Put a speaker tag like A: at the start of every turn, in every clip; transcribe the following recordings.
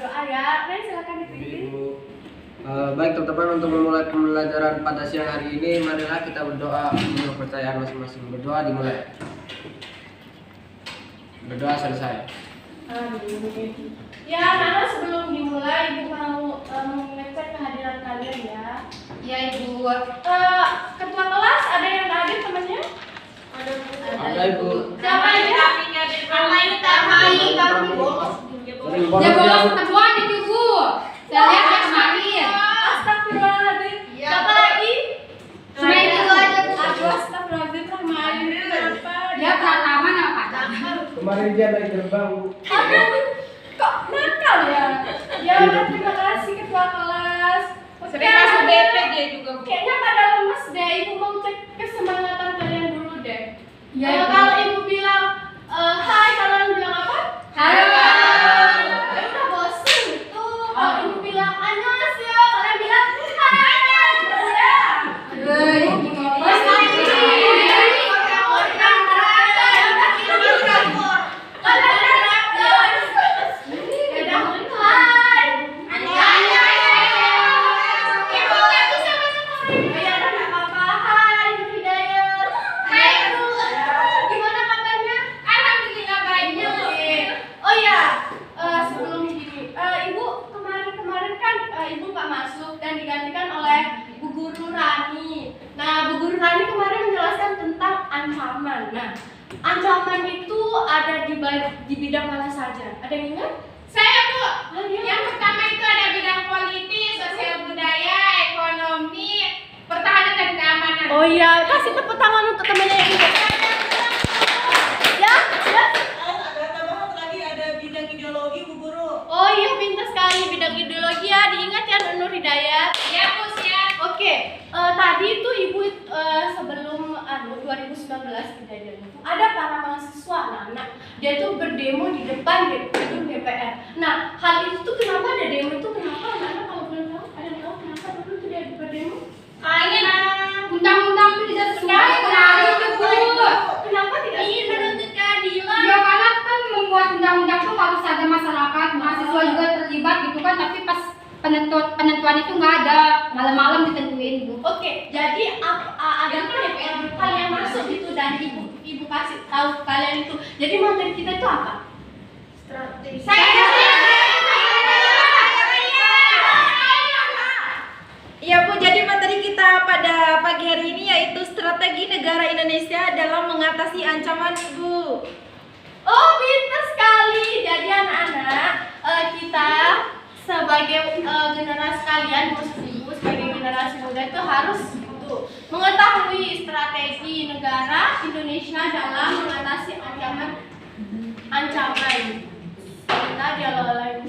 A: berdoa ya. Nah, silakan dipimpin.
B: Baik teman-teman, untuk memulai pembelajaran pada siang hari ini, marilah kita berdoa menurut kepercayaan masing-masing. Berdoa dimulai. Berdoa selesai.
A: Amin. Ya, Nana, sebelum dimulai Ibu mau mengecek kehadiran kalian ya.
C: Ya Ibu.
A: Ketua kelas ada yang hadir temannya?
B: Ada Ibu.
A: Siapa aja?
C: Ya bolos ketemuan itu Bu. Saya lihat ya kemarin.
A: Astagfirullahaladzim. Siapa lagi?
C: Cuma itu aja Bu.
A: Aduh, astagfirullahaladzim, kemarin kenapa?
C: Dia pertama apa?
B: Kemarin dia dari gerbang, Bu.
A: Aduh, kok nakal ya? Ya udah, terima kasih ketua kelas.
C: Sering masuk BP dia juga Bu.
A: Kayaknya pada lemes deh. Ibu mau cek kesemangatan kalian dulu deh.
C: Ya,
A: Kalau ibu bilang hai, kalian bilang apa?
C: Halo.
A: Ya udah bosen itu. Kalau ibu bilang annyeonghaseyo, kalian bilang hai. Udah.
C: Aduh, Ibu
A: Ibu nggak masuk dan digantikan oleh Bu Guru Rani. Nah, Bu Guru Rani kemarin menjelaskan tentang ancaman. Nah, ancaman itu ada di bidang mana saja? Ada yang ingat?
C: Saya Bu.
A: Yang
C: Yang pertama itu ada bidang politik, sosial budaya, ekonomi, pertahanan dan keamanan.
A: Oh iya, kasih tepuk tangan untuk temannya yang ingat. Ya, ya.
D: Ada tambahan lagi, ada bidang ideologi Bu Guru.
A: Oh iya, pintar sekali bidang ideologi ya. Diingat ya, Nur Hidayat.
C: Ya Bu, siap.
A: Oke, tadi itu Ibu sebelum 2019 kejadian itu ada para mahasiswa anak-anak dia tuh berdemo di depan gedung DPR. Nah, hal itu tuh kenapa ada demo itu? Kenapa anak-anak kalau boleh tahu? Ada yang tahu kenapa dulu tuh dia berdemo?
C: Kayaknya undang-undang itu tidak sesuai dengan itu Bu.
A: Kenapa tidak?
C: Ingin menuntut keadilan.
E: Ya karena kan membuat undang-undang tuh harus ada masyarakat, mahasiswa juga terlibat gitu kan, tapi pas penentuan itu nggak ada, malam-malam ditentuin Bu.
A: Oke, jadi ada hal yang masuk itu dan ibu kasih tahu kalian itu. Jadi materi kita itu apa? Strategi.
D: Iya Bu, jadi materi kita pada pagi hari ini yaitu strategi negara Indonesia dalam mengatasi ancaman Bu.
A: Oh, pintar sekali. Jadi anak-anak, kita sebagai generasi kalian, khusus ibu sebagai generasi muda itu harus mengetahui strategi negara Indonesia dalam mengatasi ancaman. Kita dialog lain.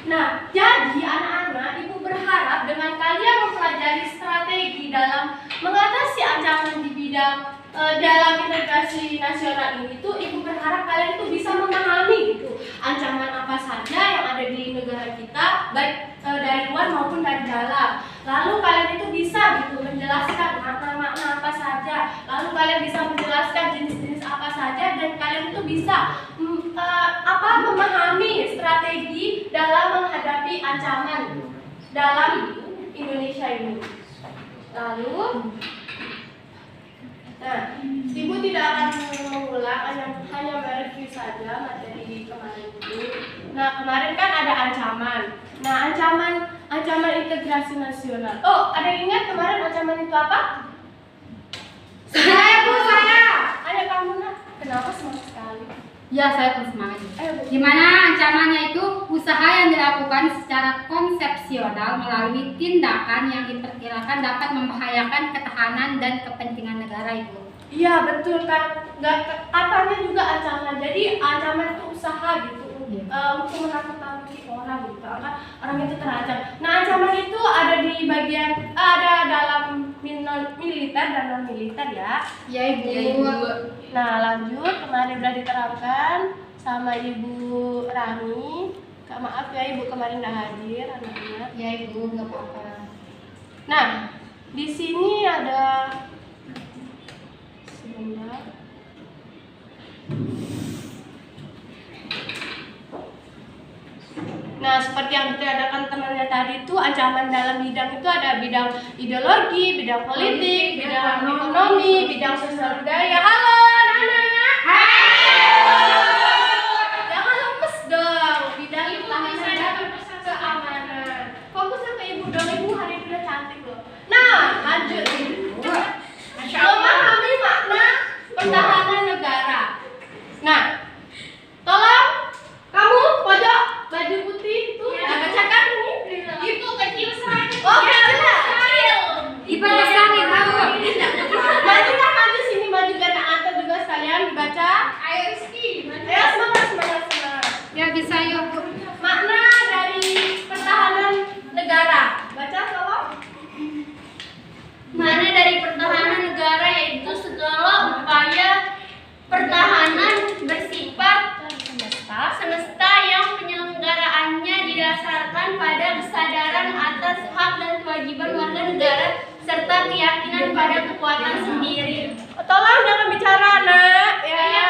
A: Nah, jadi anak-anak, ibu berharap dengan kalian mempelajari strategi dalam mengatasi ancaman di bidang dalam integrasi nasional ini tuh, ibu berharap kalian tuh bisa memahami gitu ancaman apa saja yang ada di negara kita, baik dari luar maupun dari dalam. Lalu kalian itu bisa gitu menjelaskan makna-makna apa saja. Lalu kalian bisa menjelaskan jenis-jenis apa saja dan kalian itu bisa memahami strategi dalam menghadapi ancaman dalam Indonesia ini. Lalu, nah, ibu tidak akan mengulang, hanya mereview saja materi kemarin itu. Nah, kemarin kan ada ancaman. Nah, ancaman integrasi nasional. Oh, ada yang ingat kemarin ancaman itu apa?
E: Saya Bu, saya.
A: Ada kamu nak? Kenapa semangat sekali?
E: Ya saya pun semangat.
A: Bu.
E: Gimana ancamannya itu usaha yang dilakukan secara konsepsional melalui tindakan yang diperkirakan dapat membahayakan ketahanan dan kepentingan negara Ibu.
A: Iya betul kan. katanya juga ancaman. Jadi ancaman itu usaha gitu untuk menakut-nakuti orang gitu. Orang itu terancam. Nah, ancaman itu ada di bagian ada dalam militer dan non militer ya.
E: Ya Ibu.
A: Nah, lanjut, kemarin udah diterapkan sama Ibu Rani. Maaf ya Ibu kemarin nggak hadir anak-anak.
E: Ya Ibu, nggak apa-apa.
A: Nah, di sini ada sebentar. Nah, seperti yang dikatakan temannya tadi itu ancaman dalam bidang itu ada bidang ideologi, bidang politik, bidang ekonomi, bidang sosial budaya. Halo, anak-anak. Jangan lemes dong. Bidang pertahanan dan keamanan. Fokusnya ke Ibu dong. Ibu hari ini udah cantik loh. Nah, lanjut. Memahami makna pertahanan negara. Nah, tolong kamu pojok baju putih itu bacakan ini.
C: Itu kecil sekali.
A: Oh, kecil.
E: Ibu pesan Ibu.
A: Maju sini, maju biar Anta juga sekalian dibaca.
C: Ayo Rizky.
A: Ayo semangat.
E: Ya bisa yuk Bu.
A: Makna dari pertahanan negara. Baca tolong.
F: Mana dari pertahanan negara yaitu segala upaya pertahanan bersifat semesta yang penyelenggaraannya didasarkan pada kesadaran atas hak dan kewajiban warga negara serta keyakinan pada kekuatan sendiri.
A: Tolong jangan bicara, Nak. Ya.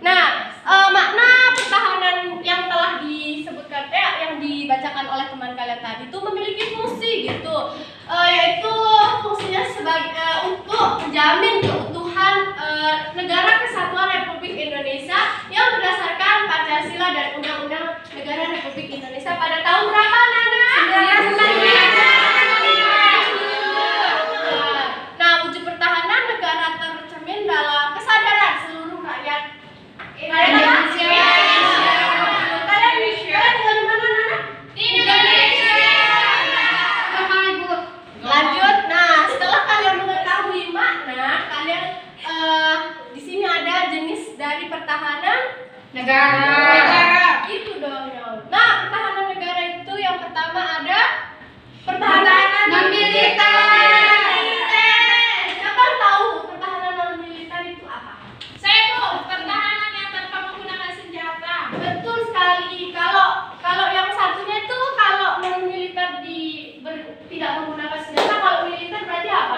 A: Nah, makna pertahanan yang telah disebutkan, yang dibacakan oleh teman kalian tadi itu memiliki fungsi gitu, yaitu fungsinya sebagai untuk menjamin keutuhan negara Kesatuan Republik Indonesia yang berdasarkan Pancasila dan Undang-Undang Negara Republik Indonesia pada tahun berapa, Nana? 1945. Nah, wujud pertahanan negara tercermin dalam kesadaran seluruh rakyat Indonesia. Kalian tinggal di mana, Nana?
C: Di Indonesia.
E: Sama Ibu.
A: Lanjut. Nah, setelah kalian mengetahui makna, kalian di sini ada jenis dari pertahanan
E: Negara.
A: gitu dong. Nah, pertahanan negara itu yang pertama ada pertahanan
E: Non militer.
A: Siapa yang tahu pertahanan non militer itu apa?
C: Saya Bu, pertahanan yang tanpa menggunakan senjata.
A: Betul sekali. Kalau yang satunya itu kalau non militer tidak menggunakan senjata, kalau militer berarti apa?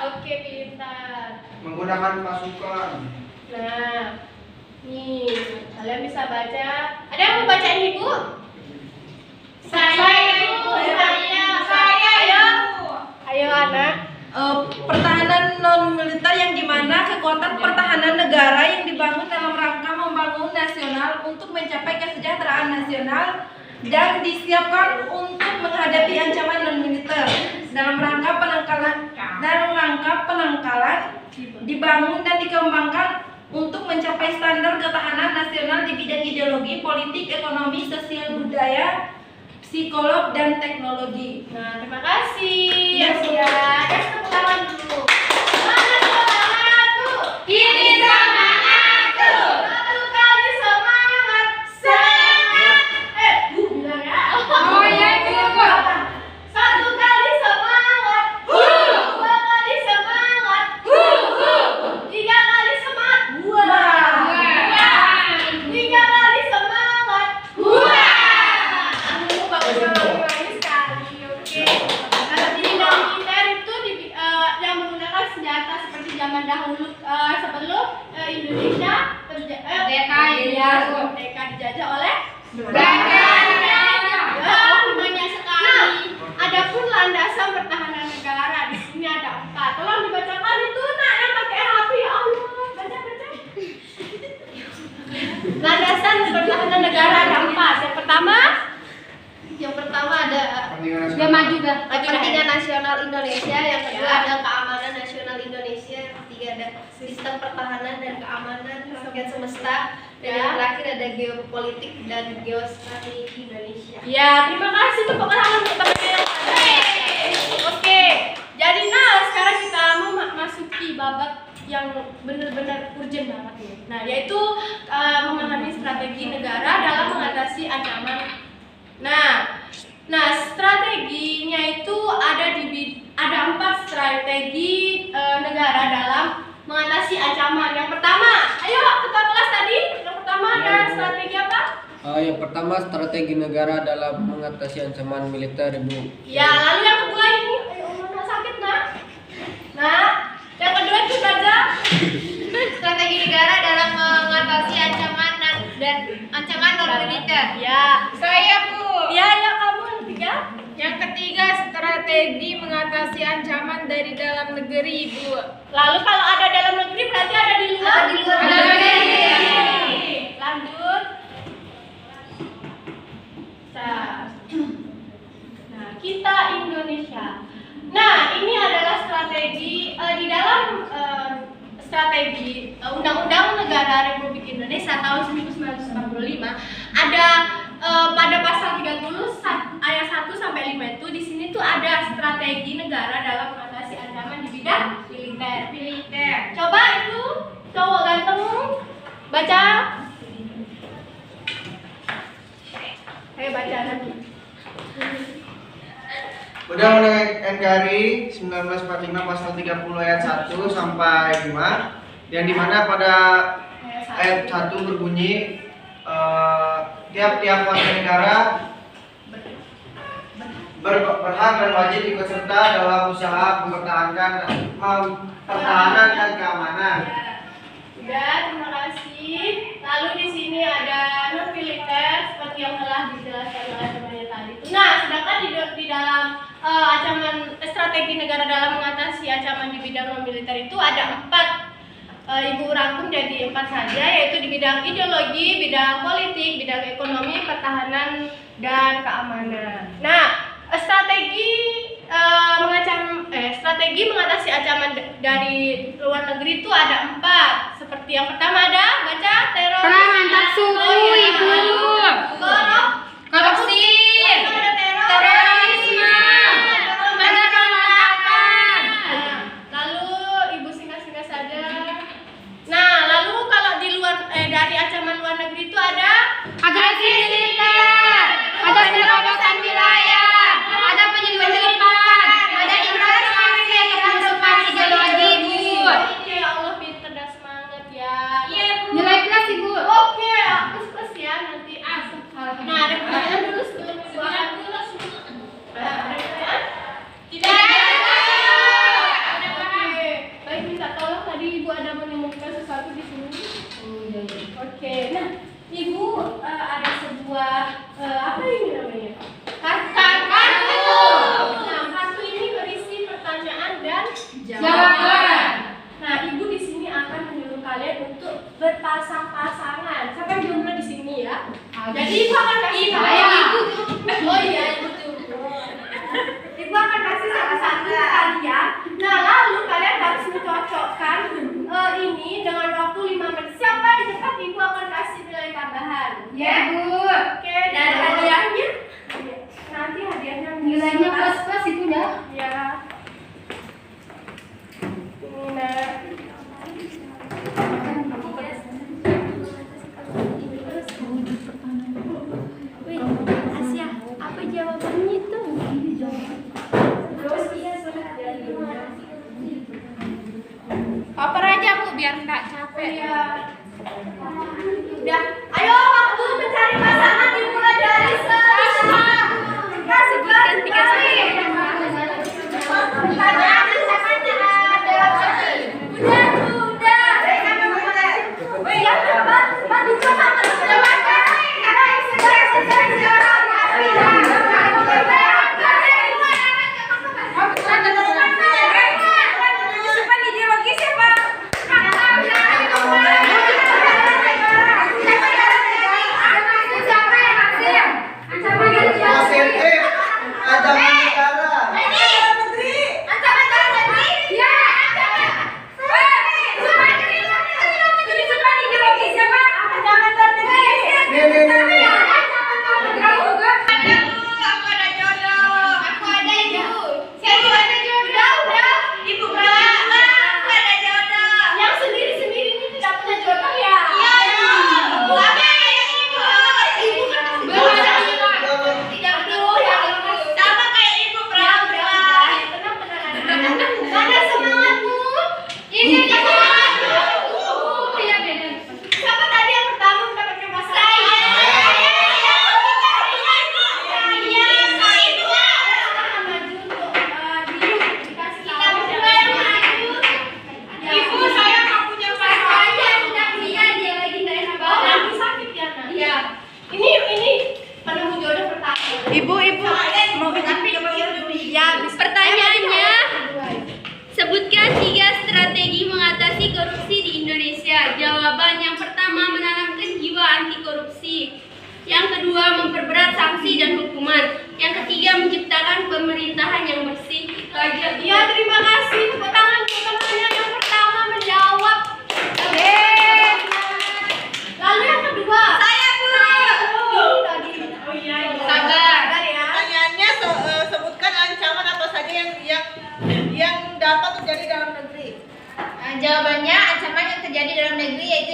A: Oke, pintar.
B: Menggunakan pasukan.
A: Nah, nih kalian bisa baca. Ada yang mau bacain Ibu?
C: Saya Bu,
A: Ayo anak.
D: Pertahanan non militer yang dimana kekuatan pertahanan negara yang dibangun dalam rangka membangun nasional untuk mencapai kesejahteraan nasional dan disiapkan untuk menghadapi ancaman non militer dalam rangka penangkalan dibangun dan dikembangkan untuk mencapai standar ketahanan nasional di bidang ideologi, politik, ekonomi, sosial budaya, psikolog dan teknologi.
A: Nah, terima kasih.
D: Ya,
A: Ya, tepuk tangan dulu. Semangat tuh.
C: Ini semangat tuh.
A: Satu kali semangat. Semangat. Bilang ya.
E: Oh ya Ibu.
A: Satu kali semangat. Dua kali semangat. Tiga kali semangat. Tiga kali semangat. Bagus sekali. Oke. Nah, di bidang militer itu yang menggunakan senjata seperti zaman dahulu sebelum Indonesia
E: Merdeka,
A: ya, merdeka dijajah oleh
E: Belanda.
A: banyak sekali. Adapun landasan pertahanan negara di sini ada 4. Tolong dibacakan itu, Nak, yang pakai HP. Ya Allah, baca. Landasan pertahanan negara ada 4. Yang pertama ada
E: Dia maju dah.
F: Kepentingan nasional Indonesia, yang kedua ada keamanan nasional Indonesia, yang ketiga ada sistem pertahanan dan keamanan rakyat semesta, dan yang terakhir ada geopolitik dan geostrategi Indonesia.
A: Ya, terima kasih tepuk tangan untuk teman-teman yang ada. Oke, jadi nah sekarang sekarang kita mau masuki babak yang benar-benar urgent banget nih. Nah, yaitu memahami strategi negara dalam mengatasi ancaman. Nah, strateginya itu ada 4 strategi negara dalam mengatasi ancaman. Yang pertama, ayo ketua kelas tadi. Yang pertama ada strategi apa?
B: Yang pertama strategi negara dalam mengatasi ancaman militer, Ibu.
A: Ya, lalu yang kedua ini, ayo nak sakit nak. Nah, yang kedua itu saja.
F: Strategi negara dalam mengatasi ancaman dan ancaman non militer.
A: Ya,
C: Saya Bu.
A: ya kamu yang ketiga.
C: Yang ketiga, strategi mengatasi ancaman dari dalam negeri, Ibu.
A: Lalu kalau ada dalam negeri berarti ada di luar.
F: Ada di luar negeri.
A: Lanjut. Nah, kita Indonesia. Nah, ini adalah strategi di dalam strategi Undang-Undang Negara Republik Indonesia tahun 1945 ada pada pasal 30 ayat 1 sampai 5 itu di sini tuh ada strategi negara dalam mengatasi ancaman di bidang militer. Coba itu cowok ganteng baca. Baca nanti.
G: Undang-Undang NKRI 1945 pasal 30 ayat 1 sampai 5 yang dimana pada ayat 1 berbunyi tiap-tiap warga negara berhak dan wajib ikut serta dalam usaha pertahanan dan keamanan.
A: Udah, terima kasih. Lalu di sini ada non militer seperti yang telah dijelaskan oleh temannya tadi. Nah, sedangkan di dalam ancaman strategi negara dalam mengatasi ancaman di bidang non militer itu ada 4. Ibu rangkum jadi 4 saja, yaitu di bidang ideologi, bidang politik, bidang ekonomi, pertahanan, dan keamanan. Nah, strategi mengatasi ancaman dari luar negeri itu ada 4. Seperti yang pertama ada, baca, teror.
E: Perang suku, Ibu.
A: Korupsi. Ada teror.
E: Terorisme. Ada pemberontakan.
A: Lalu ibu singkat-singkat saja. Nah, lalu kalau di luar dari ancaman luar negeri itu ada
E: Agresi militer. Ada penyerabutan wilayah. Ada penyelundupan. Ada investasi atau penyusupan ideologi, Bu.
A: Oke, ya Allah pinter dan semangat ya.
E: Nilai plus, Ibu.
A: Oke, plus ya nanti asal. Nah, ada pertanyaan dulu sebelum ibu akan ada pertanyaan? Tidak ada. Oke, baik minta tolong tadi ibu ada menemukan sesuatu di sini. Oke, nah ibu ada sebuah apa ini namanya? Kartu. Nah, kartu ini berisi pertanyaan dan jawaban. Nah, ibu di sini akan menyuruh kalian untuk berpasang-pasangan. Siapa yang jomblo di sini ya? Jadi ibu akan kasih
E: Ibu.
A: Oh iya, ibu jomblo. Ibu akan kasih satu-satu ke kalian. Nah, lalu kalian harus mencocokkan ini dengan waktu 5 menit. Siapa yang cepat ibu akan kasih nilai tambahan.
E: Ya, Bu.
A: Oke, dan hadiahnya? Nanti hadiahnya
E: Nilainya plus itu dah.
A: ya. Ini nah. Wih, Asia, apa jawabannya itu? Terus iya sudah jadi.
C: Oper aja Bu biar enggak capek.
A: Ya. Udah, ayo waktu mencari pasangan dimulai dari sekarang. Kasih bulan 3 kali. Pertanyaan pasangannya dalam satu. Udah. Wih, yang cepat, maju sama cepat.
C: Penyusupan ideologi siapa?
A: Siapa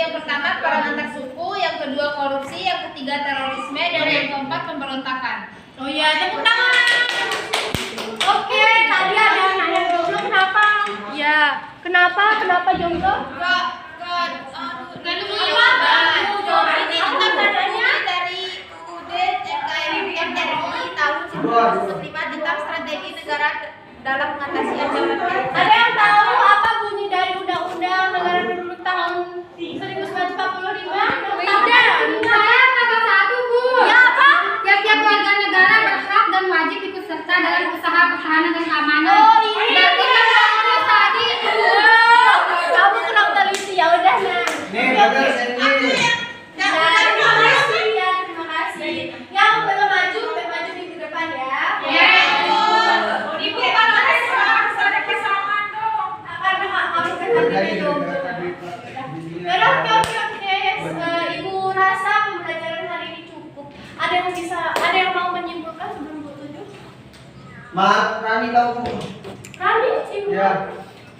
D: yang pertama perang antar suku, yang kedua korupsi, yang ketiga terorisme, dan yang keempat pemberontakan.
A: Oh iya, tepuk tangan. Oke, tadi ada anak yang jomblo, kenapa? Ya, kenapa jomblo?
D: Ini kan adanya dari UUD NKRI tahun 1945 tentang strategi negara dalam mengatasi ancaman.
A: Ada yang tahu apa bunyi dari Undang-Undang Negara Republik tahun 1945?
E: Saya kagak satu, Bu.
A: Ya apa?
E: Tiap-tiap warga negara berhak dan wajib ikut serta dalam usaha pertahanan dan keamanan.
A: Oh, ini.
E: Berarti kan kamu tadi.
A: Kamu kurang teliti, ya udah nah.
G: Nih, brother Sandy.
A: Terima kasih. Yang belum maju di depan ya.
C: Ibu kalau ada kesamaan dong.
A: Karena kami kan tadi jomblo. Oke. Ibu rasa pembelajaran hari ini cukup. Ada yang mau menyimpulkan sebelum Bu tujuh?
G: Maaf, Rani tahu Bu.
A: Rani, Ibu.
G: Ya.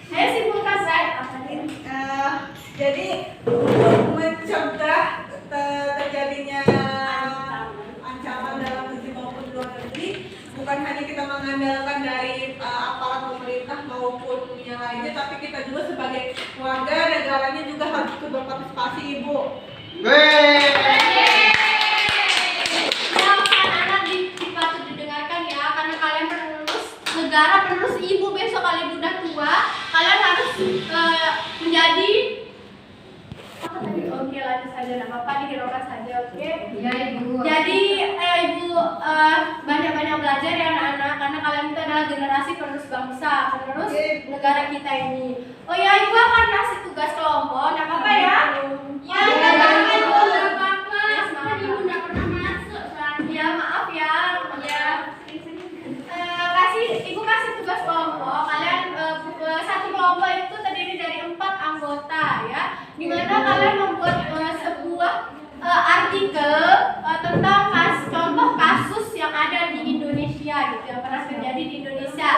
A: Saya simpulkan saya apa nih?
H: Jadi untuk mencegah terjadinya ancaman dalam negeri maupun luar negeri, bukan hanya kita mengandalkan dari aparat pemerintah maupun yang lainnya, tapi kita juga sebagai warga negaranya juga harus ikut berpartisipasi, Ibu.
A: Anak-anak dipatut didengarkan ya, karena kalian penerus negara, penerus ibu besok kali udah tua, kalian harus menjadi apa tadi? Oke, lanjut saja, nggak apa-apa, dihiraukan saja, oke?
E: Ya, Ibu.
A: Jadi ibu banyak-banyak belajar ya anak-anak, karena kalian itu adalah generasi penerus bangsa, penerus negara kita ini. Oh ya, ibu akan kasih tugas kelompok, nggak apa-apa ya? Ya, nggak apa-apa. Ibu nggak pernah masuk, ya maaf ya. Ibu kasih tugas kelompok. Kalian satu kelompok itu terdiri dari 4 anggota ya, dimana kalian membuat sebuah artikel tentang contoh kasus yang ada di Indonesia gitu, yang pernah terjadi di Indonesia.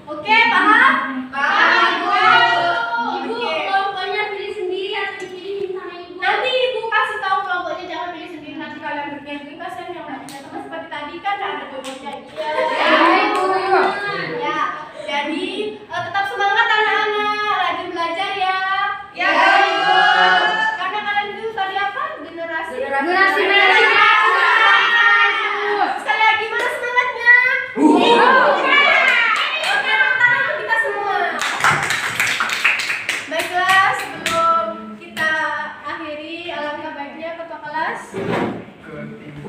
A: Oke, paham? Paham. Ibu kelompoknya pilih sendiri atau dipilih sama ibu? Nanti ibu kasih tahu kelompoknya, jangan pilih sendiri, nanti kalian bergeng kasihan yang lainnya. Sama seperti tadi kan ada jodohnya. Ya, jadi tetap semangat anak-anak, rajin belajar ya.
C: Ya,
A: Ibu. Karena kalian itu tadi apa? Generasi
E: Generasi
A: Sekali lagi mana semangatnya? Oke, tepuk tangan kita semua. Baiklah, sebelum kita akhiri, alangkah baiknya ketua kelas.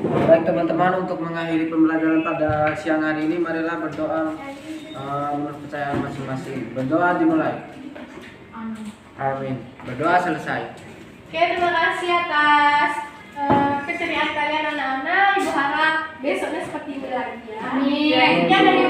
B: Baik teman-teman, untuk mengakhiri pembelajaran pada siang hari ini, marilah berdoa menurut kepercayaan masing-masing. Berdoa dimulai. Amin. Berdoa selesai.
A: Oke, terima kasih atas keceriaan kalian anak-anak. Ibu harap besoknya seperti ini lagi ya.
E: Amin.
A: Sekian dari